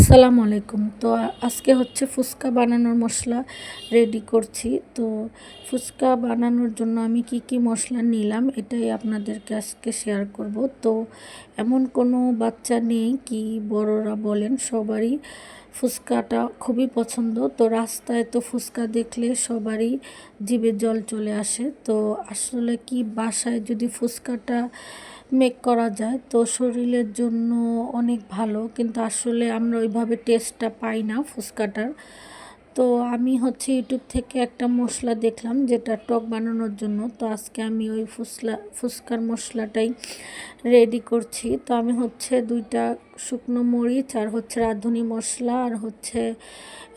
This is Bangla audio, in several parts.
আসসালামু আলাইকুম। তো আজকে হচ্ছে ফুচকা বানানোর মশলা রেডি করছি। তো ফুচকা বানানোর জন্য আমি কি কি মশলা নিলাম এটাই আপনাদেরকে আজকে শেয়ার করব। তো এমন কোনো বাচ্চা নেই কি বড়রা বলেন সবারই ফুচকাটা খুবই পছন্দ। তো রাস্তায় তো ফুচকা দেখলে সবারই জিভে জল চলে আসে। তো আসলে কি বাসায় যদি ফুচকাটা মেক করা যায় তো শরীরের জন্য অনেক ভালো, কিন্তু আসলে আমরা ওইভাবে টেস্টটা পাই না ফুচকাটার। তো আমি হচ্ছে ইউটিউব থেকে একটা মশলা দেখলাম যেটা টক বানানোর জন্য। তো আজকে আমি ওই ফুচকার মশলাটাই রেডি করছি। তো আমি হচ্ছে 2টা শুকনো মরিচ আর হচ্ছে রাঁধুনি মশলা আর হচ্ছে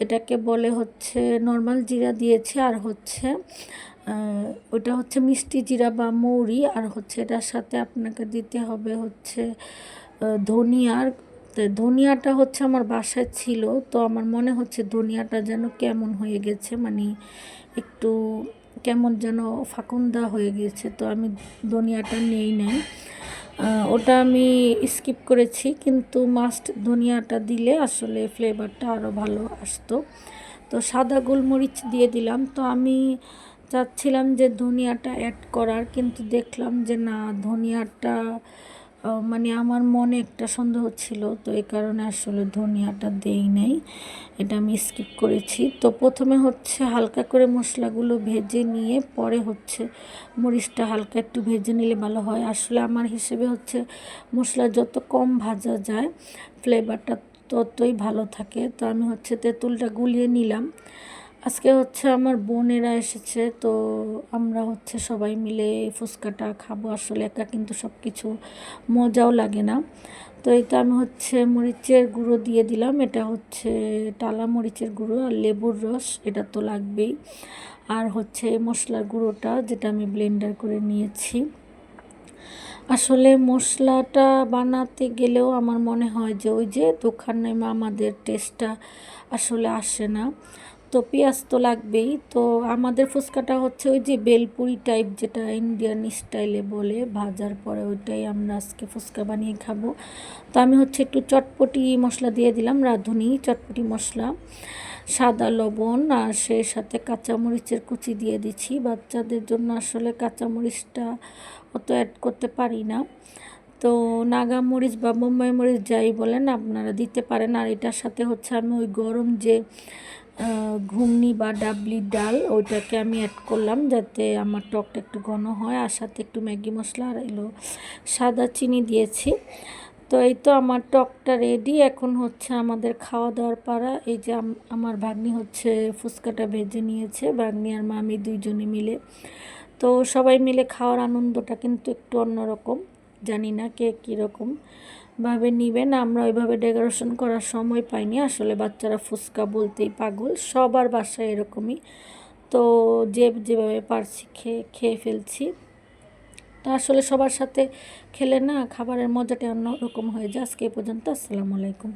এটাকে বলে হচ্ছে নর্মাল জিরা দিয়েছি, আর হচ্ছে ওটা হচ্ছে মিষ্টি জিরা বা মৌরি, আর হচ্ছে এটার সাথে আপনাকে দিতে হবে হচ্ছে ধনিয়ার। তো ধনিয়াটা হচ্ছে আমার বাসায় ছিল, তো আমার মনে হচ্ছে ধনিয়াটা যেন কেমন হয়ে গেছে, মানে একটু কেমন যেন ফাকুন্দা হয়ে গেছে, তো আমি ধনিয়াটা নেই নাই। ওটা আমি স্কিপ করেছি, কিন্তু মাস্ট ধনিয়াটা দিলে আসলে ফ্লেভারটা আরও ভালো আসতো। তো সাদা গোলমরিচ দিয়ে দিলাম। তো আমি চাচ্ছিলাম যে ধনিয়াটা অ্যাড করার, কিন্তু দেখলাম যে না, ধনিয়াটা মানে আমার মনে একটা সন্দেহ ছিল, তো এই কারণে আসলে ধনিয়াটা দেই নাই, এটা আমি স্কিপ করেছি। তো প্রথমে হচ্ছে হালকা করে মশলাগুলো ভেজে নিয়ে পরে হচ্ছে মরিচটা হালকা একটু ভেজে নিলে ভালো হয়। আসলে আমার হিসেবে হচ্ছে মশলা যত কম ভাজা যায় ফ্লেভারটা ততই ভালো থাকে। তো আমি হচ্ছে তেঁতুলটা গুলিয়ে নিলাম। আজকে হচ্ছে আমার বোনেরা এসেছে, তো আমরা হচ্ছে সবাই মিলে ফুচকাটা খাবো। আসলে একা কিন্তু সব কিছু মজাও লাগে না। তো এটা আমি হচ্ছে মরিচের গুঁড়ো দিয়ে দিলাম, এটা হচ্ছে টালা মরিচের গুঁড়ো, আর লেবুর রস এটা তো লাগবেই, আর হচ্ছে মশলার গুঁড়োটা যেটা আমি ব্লেন্ডার করে নিয়েছি। আসলে মশলাটা বানাতে গেলেও আমার মনে হয় যে ওই যে দোকানে আমাদের টেস্টটা আসলে আসে না। তো পেঁয়াজ তো লাগবেই। তো আমাদের ফুচকাটা হচ্ছে ওই যে বেলপুরি টাইপ, যেটা ইন্ডিয়ান স্টাইলে বলে, ভাজার পরে ওইটাই আমরা আজকে ফুচকা বানিয়ে খাবো। তো আমি হচ্ছে একটু চটপটি মশলা দিয়ে দিলাম, রাঁধুনি চটপটি মশলা, সাদা লবণ, আর সেই সাথে কাঁচামরিচের কুচি দিয়ে দিচ্ছি। বাচ্চাদের জন্য আসলে কাঁচামরিচটা অত অ্যাড করতে পারি না। তো নাগামরিচ বা বোম্বাই মরিচ যাই বলেন আপনারা দিতে পারেন। আর এটার সাথে হচ্ছে আমি ওই গরম যে ঘুগনি বা ডাবলি ডাল ওইটাকে আমি অ্যাড করলাম, যাতে আমার টকটা একটু ঘন হয়, আর সাথে একটু ম্যাগি মশলা আর এলো সাদা চিনি দিয়েছি। তো এই তো আমার টকটা রেডি। এখন হচ্ছে আমাদের খাওয়া দাওয়ার পাড়া। এই যে আমার ভাগ্নি হচ্ছে ফুচকাটা ভেজে নিয়েছে, ভাগ্নি আর মামি দুইজনে মিলে। তো সবাই মিলে খাওয়ার আনন্দটা কিন্তু একটু অন্যরকম, জানি না কে কীরকম ভাবে নিবেন। আমরা ওইভাবে ডেকোরেশন করার সময় পাইনি, আসলে বাচ্চারা ফুচকা বলতেই পাগল, সবার বাসায় এরকমই। তো যে যেভাবে পারছি খেয়ে খেয়ে ফেলছি। তো আসলে সবার সাথে খেলে না খাবারের মজাটা অন্যরকম হয়ে যায়। আজকে এ পর্যন্ত। আসসালামু আলাইকুম।